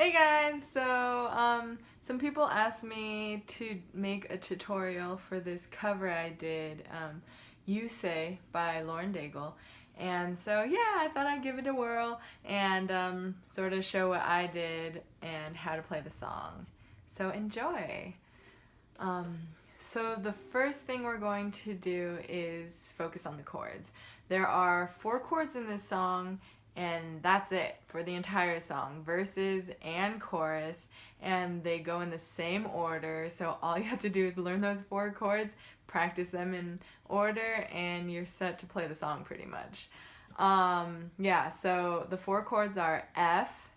Hey guys, so some people asked me to make a tutorial for this cover I did, You Say by Daigle, and so yeah, I thought I'd give it a whirl and sort of show what I did and how to play the song. So enjoy! So the first thing we're going to do is focus on the chords. There are 4 chords in this song, and that's it for the entire song, verses and chorus, and they go in the same order, so all you have to do is learn those 4 chords, practice them in order, and you're set to play the song pretty much. Yeah, so the 4 chords are F,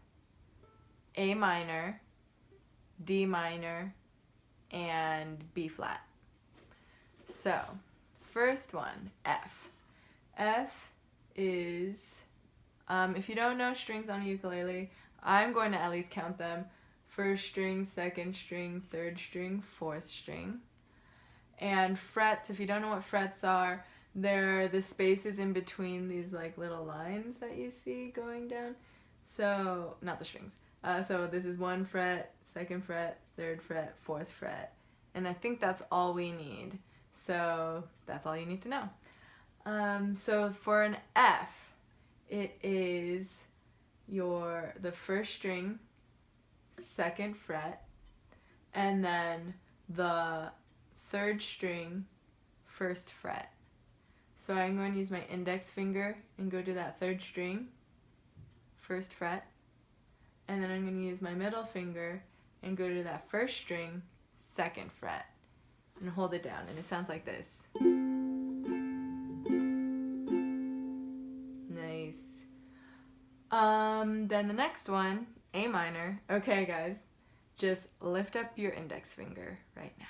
A minor, D minor, and B flat. So, first one, F. F is, if you don't know strings on a ukulele, I'm going to at least count them. First string, second string, third string, fourth string. And frets, if you don't know what frets are, they're the spaces in between these like little lines that you see going down. So, not the strings. So this is 1 fret, 2nd fret, 3rd fret, 4th fret. And I think that's all we need. So that's all you need to know. So for an F, it is the first string, 2nd fret, and then the 3rd string, 1st fret. So I'm going to use my index finger and go to that 3rd string, 1st fret, and then I'm going to use my middle finger and go to that 1st string, 2nd fret, and hold it down, and it sounds like this. Nice. Then the next one, A minor. Okay guys, just lift up your index finger right now.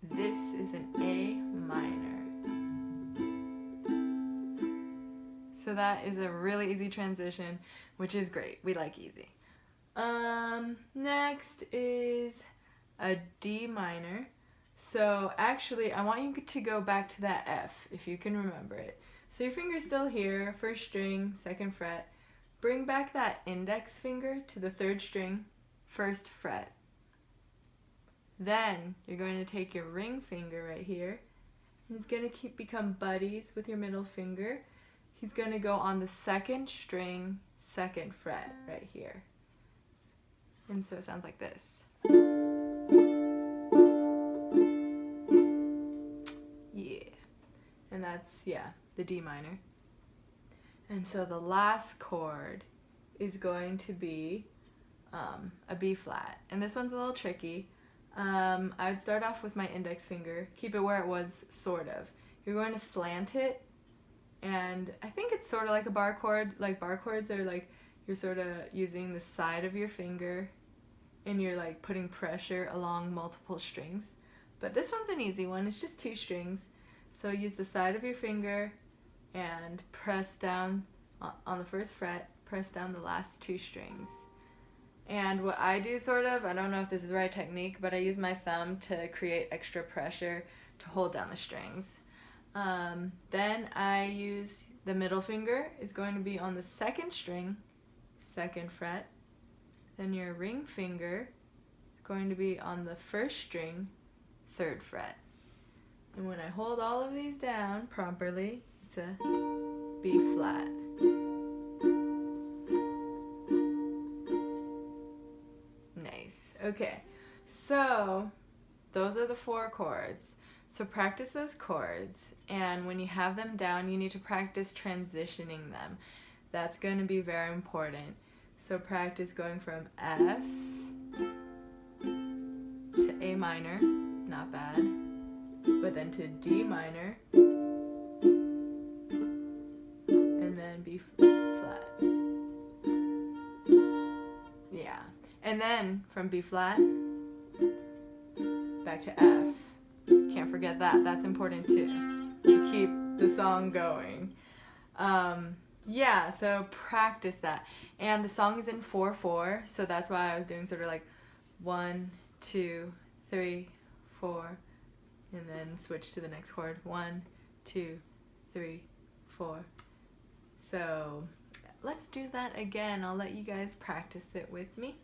This is an A minor. So that is a really easy transition, which is great. We like easy. Next is a D minor. So actually, I want you to go back to that F, if you can remember it. So your finger's still here, 1st string, 2nd fret. Bring back that index finger to the 3rd string, 1st fret. Then you're going to take your ring finger right here, and it's going to become buddies with your middle finger. He's going to go on the 2nd string, 2nd fret right here. And so it sounds like this. Yeah. And that's, the D minor. And so the last chord is going to be a B flat. And this one's a little tricky. I would start off with my index finger, keep it where it was, sort of. You're going to slant it, and I think it's sort of like a bar chord. Like bar chords are like, you're sort of using the side of your finger and you're like putting pressure along multiple strings. But this one's an easy one, it's just 2 strings. So use the side of your finger and press down on the 1st fret, press down the last 2 strings. And what I do I don't know if this is the right technique, but I use my thumb to create extra pressure to hold down the strings. Then I use the middle finger is going to be on the 2nd string, 2nd fret. Then your ring finger is going to be on the 1st string, 3rd fret. And when I hold all of these down properly, it's a B flat. Nice. Okay, so those are the 4 chords. So practice those chords, and when you have them down, you need to practice transitioning them. That's going to be very important. So practice going from F to A minor, not bad, but then to D minor, and then B flat. Yeah, and then from B flat, back to F. Can't forget that, that's important too, to keep the song going. Yeah, so practice that. And the song is in 4/4, so that's why I was doing sort of like 1, 2, 3, 4, and then switch to the next chord. 1, 2, 3, 4. So let's do that again. I'll let you guys practice it with me.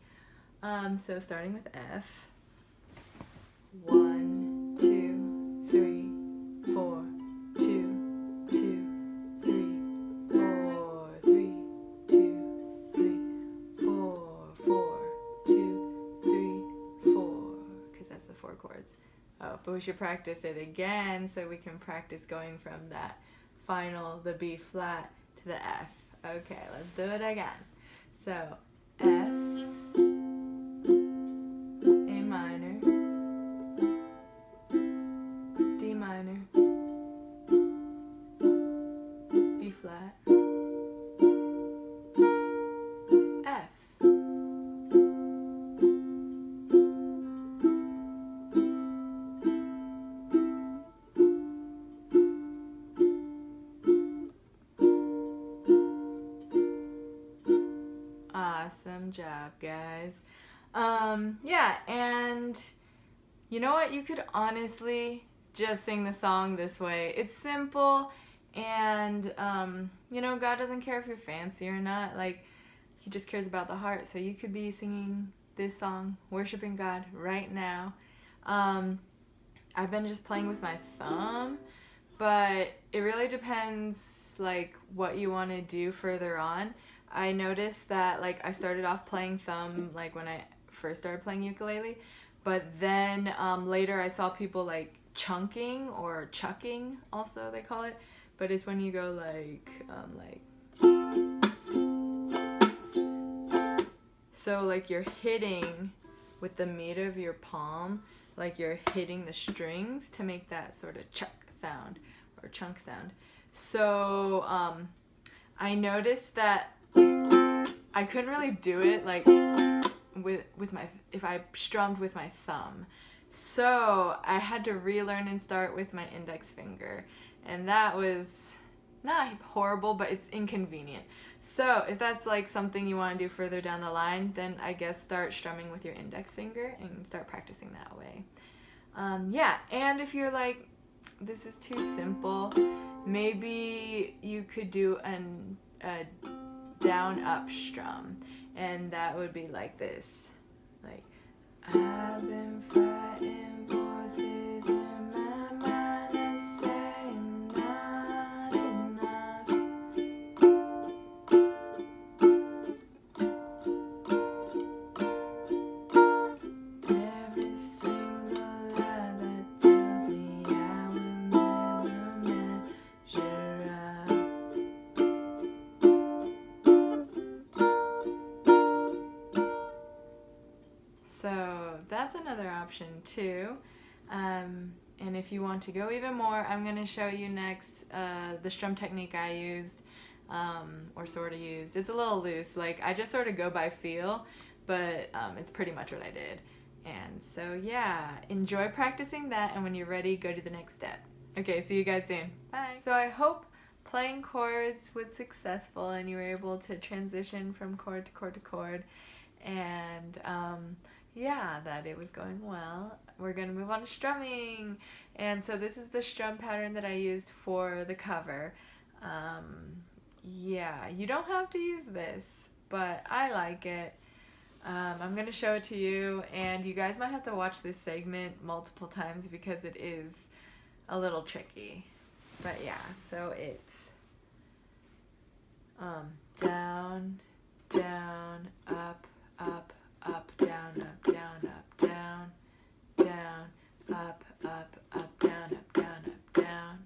So starting with F. 1, 2, 3, 4, 2, 2, 3, 4, 3, 2, 3, 4, 4, 2, 3, 4, because that's the 4 chords. Oh, but we should practice it again so we can practice going from that final, the B flat, to the F. Okay, let's do it again. So, F, A minor, D minor, B flat, F. Awesome job, guys. Yeah, and you know what? You could honestly just sing the song this way. It's simple, and you know, God doesn't care if you're fancy or not. Like, He just cares about the heart. So you could be singing this song, worshiping God right now. I've been just playing with my thumb, but it really depends like what you want to do further on. I noticed that like I started off playing thumb like when I first started playing ukulele, but then later I saw people like chunking or chucking, also they call it, but it's when you go like so like you're hitting with the meat of your palm, like you're hitting the strings to make that sort of chuck sound or chunk sound. So I noticed that I couldn't really do it like with my, if I strummed with my thumb. So I had to relearn and start with my index finger, and that was not horrible, but it's inconvenient. So if that's like something you want to do further down the line, then I guess start strumming with your index finger and start practicing that way. Yeah, and if you're like, this is too simple, maybe you could do a down-up strum, and that would be like this. Like, I've been fighting voices in my mind that say I'm not enough. Every single lie that tells me I will never measure up. So that's another option too. And if you want to go even more, I'm going to show you next the strum technique I used, or sort of used. It's a little loose, like I just sort of go by feel, but it's pretty much what I did. And so yeah, enjoy practicing that, and when you're ready, go to the next step. Okay, see you guys soon. Bye. So I hope playing chords was successful and you were able to transition from chord to chord to chord, and yeah, that it was going well. We're going to move on to strumming. And so this is the strum pattern that I used for the cover. Yeah, you don't have to use this, but I like it. I'm going to show it to you, and you guys might have to watch this segment multiple times because it is a little tricky. But yeah, so it's down, down, up, up, up, down, up, down, up, down, down, up, up, up, down, up, down, up, down,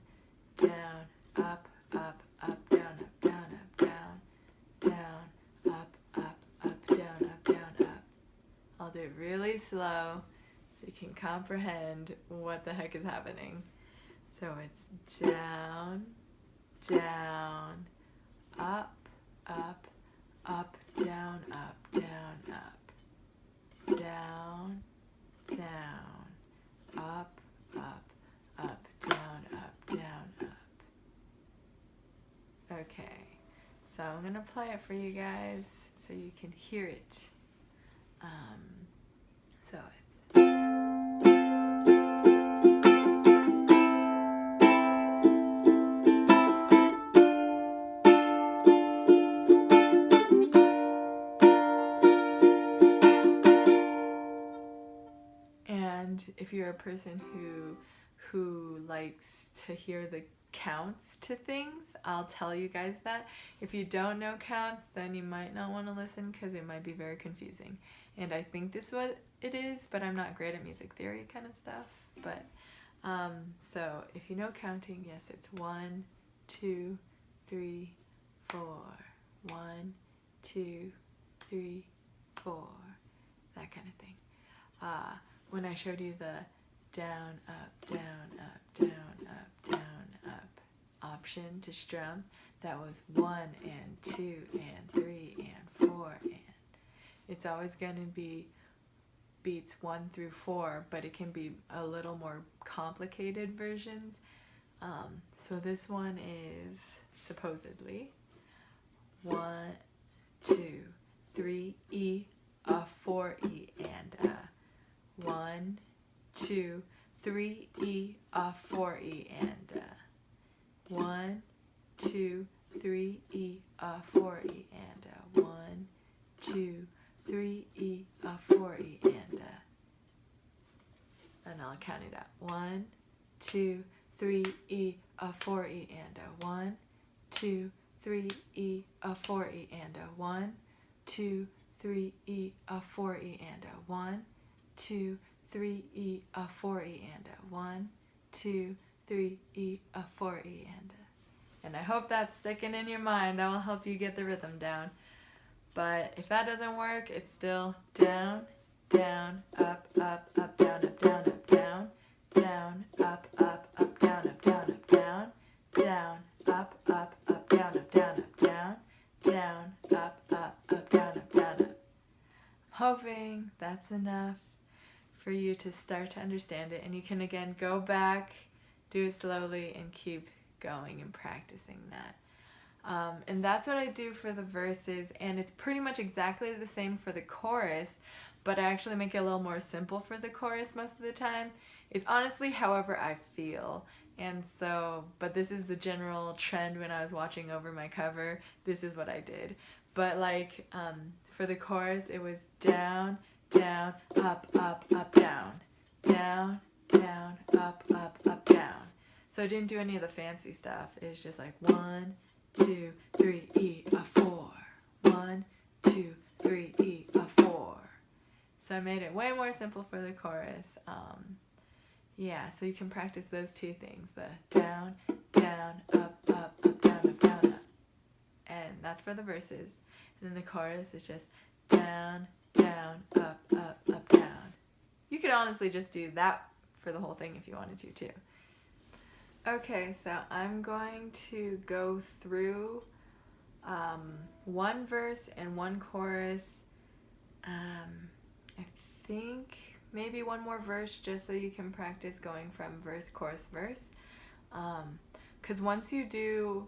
down, up, up, up, down, up, down, up, down, down, up, up, up, down, up, down, up. I'll do it really slow so you can comprehend what the heck is happening. So it's down, down, up, up, up, down, up, down, up, down, down, up, up, up, down, up, down, up. Okay, so I'm gonna play it for you guys so you can hear it. So it's if you're a person who likes to hear the counts to things, I'll tell you guys that. If you don't know counts, then you might not want to listen because it might be very confusing. And I think this is what it is, but I'm not great at music theory kind of stuff. But so if you know counting, yes, it's 1, 2, 3, 4. 1, 2, 3, 4. That kind of thing. When I showed you the down, up, down, up, down, up, down, up option to strum, that was 1 and 2 and 3 and 4 and. It's always going to be beats 1 through 4, but it can be a little more complicated versions. So this one is supposedly 1, 2, 3, E, a 4 E, and 1, 2, 3 E, a 4 E, and 1, 2, 3 E, a 4 E, and 1, 2, 3 E, a 4 E, and I'll count it out. 1, 2, 3 E, a 4 E, and 1, 2, 3 E, a 4 E, and 1, 2, 3 E, a 4 E, and 1, 2, 3 E, a 4 E, and 1, 2, 3 E, a 4 E, and I hope that's sticking in your mind. That will help you get the rhythm down. But if that doesn't work, it's still down, down, up, up, up, down, up, down, up, down, down, up, up, up, down, up, down, up, down, down, up, up, up, down, up, down, up, down, down, up, up, up, down, up, down, up. I'm hoping that's enough for you to start to understand it, and you can again go back, do it slowly, and keep going and practicing that. And that's what I do for the verses, and it's pretty much exactly the same for the chorus, but I actually make it a little more simple for the chorus most of the time. It's honestly however I feel. And so, but this is the general trend when I was watching over my cover. This is what I did. But like for the chorus, it was down, down, up, up, up, down, down, down, up, up, up, down. So I didn't do any of the fancy stuff. It was just like 1, 2, 3, E, a 4. 1, 2, 3, E, a 4. So I made it way more simple for the chorus. Yeah, so you can practice those two things, the down, down, up, up, up, down, up, down, up. And that's for the verses. And then the chorus is just down, down, up, up, up, down. You could honestly just do that for the whole thing if you wanted to too. Okay, so I'm going to go through one verse and one chorus. I think maybe one more verse just so you can practice going from verse, chorus, verse. Because once you do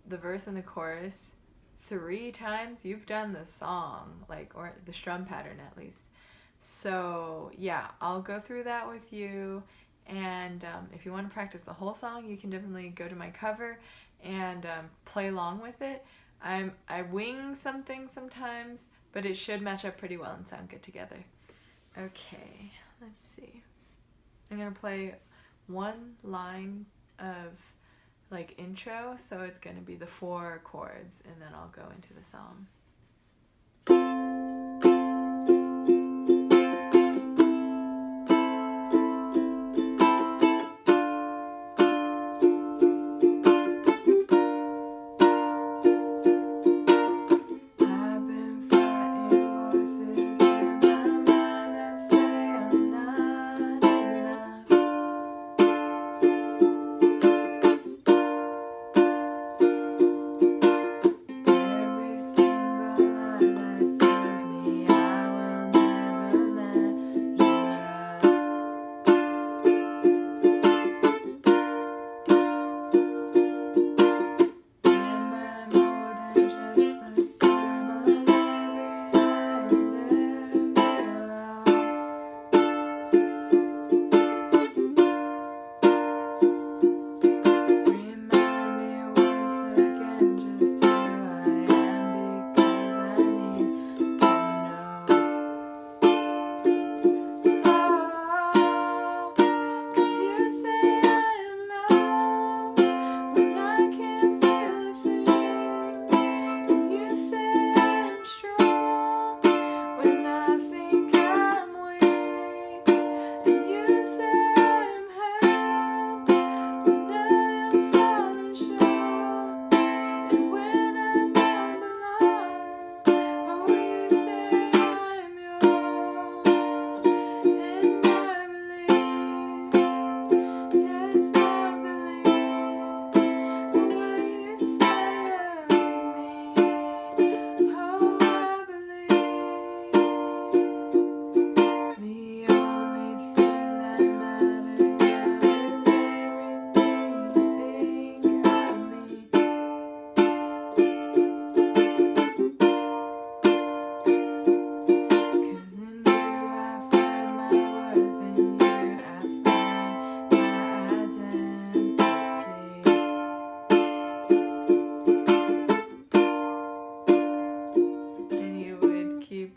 the verse and the chorus 3 times, you've done the song, like, or the strum pattern at least. So yeah, I'll go through that with you. And if you want to practice the whole song, you can definitely go to my cover and play along with it. I wing some things sometimes, but it should match up pretty well and sound good together. Okay, let's see. I'm going to play one line of like intro, so it's going to be the 4 chords, and then I'll go into the song. Every single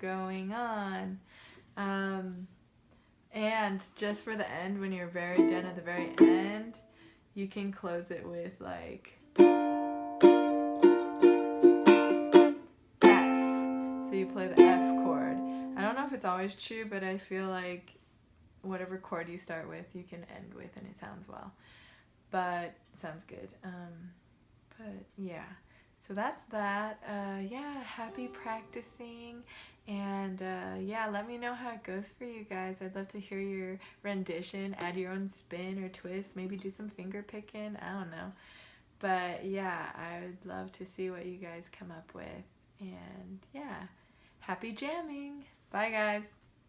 going on. And just for the end, when you're very done at the very end, you can close it with like F. So you play the F chord. I don't know if it's always true, but I feel like whatever chord you start with, you can end with, and it sounds well. But sounds good. But yeah. So that's that. Yeah, happy practicing. And yeah, let me know how it goes for you guys. I'd love to hear your rendition. Add your own spin or twist. Maybe do some finger picking. I don't know. But yeah, I would love to see what you guys come up with. And yeah, happy jamming. Bye, guys.